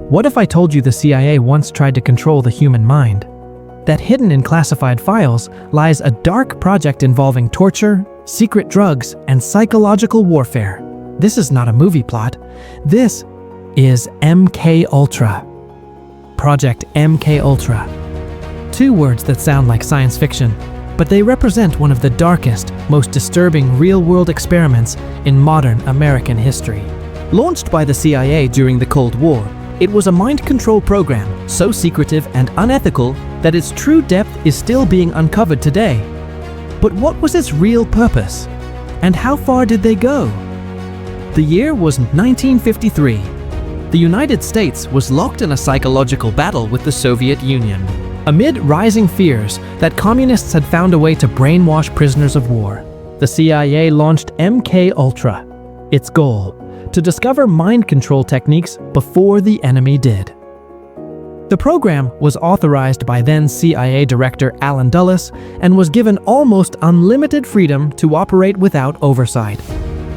What if I told you the CIA once tried to control the human mind? That hidden in classified files lies a dark project involving torture, secret drugs, and psychological warfare. This is not a movie plot. This is MKUltra. Project MKUltra. Two words that sound like science fiction, but they represent one of the darkest, most disturbing real-world experiments in modern American history. Launched by the CIA during the Cold War, it was a mind control program so secretive and unethical that its true depth is still being uncovered today. But what was its real purpose? And how far did they go? The year was 1953. The United States was locked in a psychological battle with the Soviet Union. Amid rising fears that communists had found a way to brainwash prisoners of war, the CIA launched MKUltra. Its goal: to discover mind control techniques before the enemy did. The program was authorized by then CIA Director Allen Dulles and was given almost unlimited freedom to operate without oversight.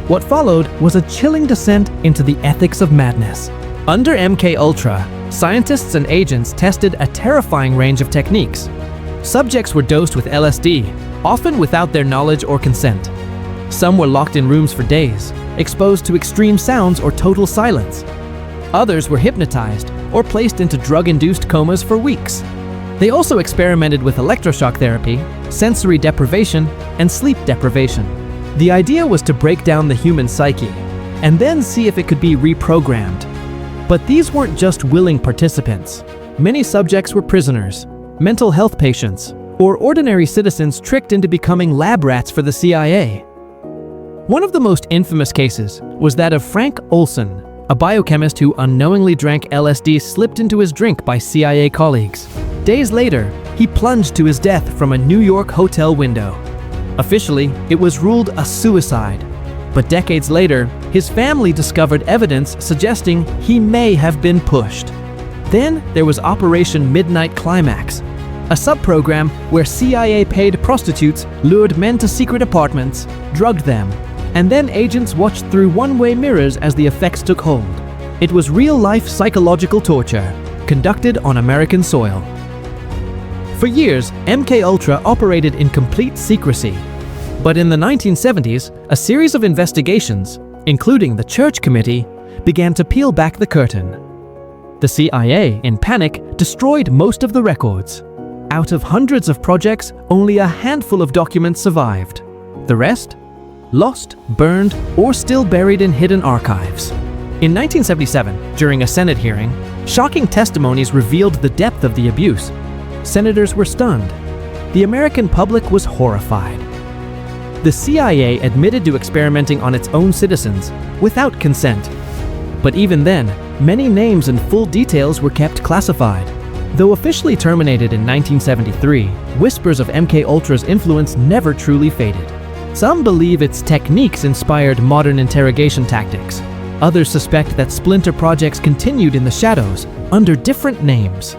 What followed was a chilling descent into the ethics of madness. Under MKUltra, scientists and agents tested a terrifying range of techniques. Subjects were dosed with LSD, often without their knowledge or consent. Some were locked in rooms for days, exposed to extreme sounds or total silence. Others were hypnotized or placed into drug-induced comas for weeks. They also experimented with electroshock therapy, sensory deprivation, and sleep deprivation. The idea was to break down the human psyche and then see if it could be reprogrammed. But these weren't just willing participants. Many subjects were prisoners, mental health patients, or ordinary citizens tricked into becoming lab rats for the CIA. One of the most infamous cases was that of Frank Olson, a biochemist who unknowingly drank LSD slipped into his drink by CIA colleagues. Days later, he plunged to his death from a New York hotel window. Officially, it was ruled a suicide. But decades later, his family discovered evidence suggesting he may have been pushed. Then there was Operation Midnight Climax, a subprogram where CIA-paid prostitutes lured men to secret apartments, drugged them, and then agents watched through one-way mirrors as the effects took hold. It was real-life psychological torture, conducted on American soil. For years, MKUltra operated in complete secrecy. But in the 1970s, a series of investigations, including the Church Committee, began to peel back the curtain. The CIA, in panic, destroyed most of the records. Out of hundreds of projects, only a handful of documents survived. The rest? Lost, burned, or still buried in hidden archives. In 1977, during a Senate hearing, shocking testimonies revealed the depth of the abuse. Senators were stunned. The American public was horrified. The CIA admitted to experimenting on its own citizens without consent. But even then, many names and full details were kept classified. Though officially terminated in 1973, whispers of MKUltra's influence never truly faded. Some believe its techniques inspired modern interrogation tactics. Others suspect that splinter projects continued in the shadows under different names.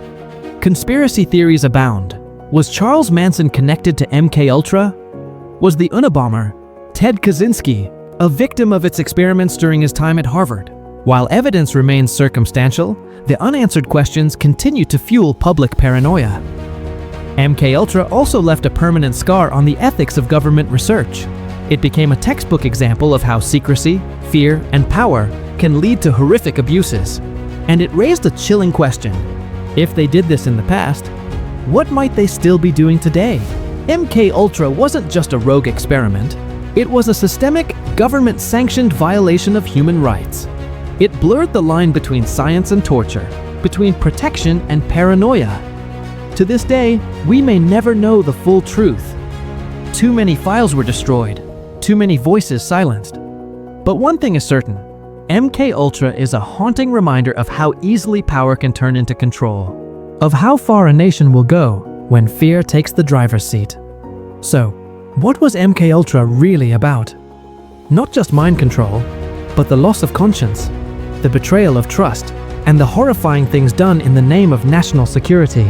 Conspiracy theories abound. Was Charles Manson connected to MKUltra? Was the Unabomber, Ted Kaczynski, a victim of its experiments during his time at Harvard? While evidence remains circumstantial, the unanswered questions continue to fuel public paranoia. MKUltra also left a permanent scar on the ethics of government research. It became a textbook example of how secrecy, fear, and power can lead to horrific abuses. And it raised a chilling question. If they did this in the past, what might they still be doing today? MKUltra wasn't just a rogue experiment. It was a systemic, government-sanctioned violation of human rights. It blurred the line between science and torture, between protection and paranoia. To this day, we may never know the full truth. Too many files were destroyed, too many voices silenced. But one thing is certain, MKUltra is a haunting reminder of how easily power can turn into control, of how far a nation will go when fear takes the driver's seat. So, what was MKUltra really about? Not just mind control, but the loss of conscience, the betrayal of trust, and the horrifying things done in the name of national security.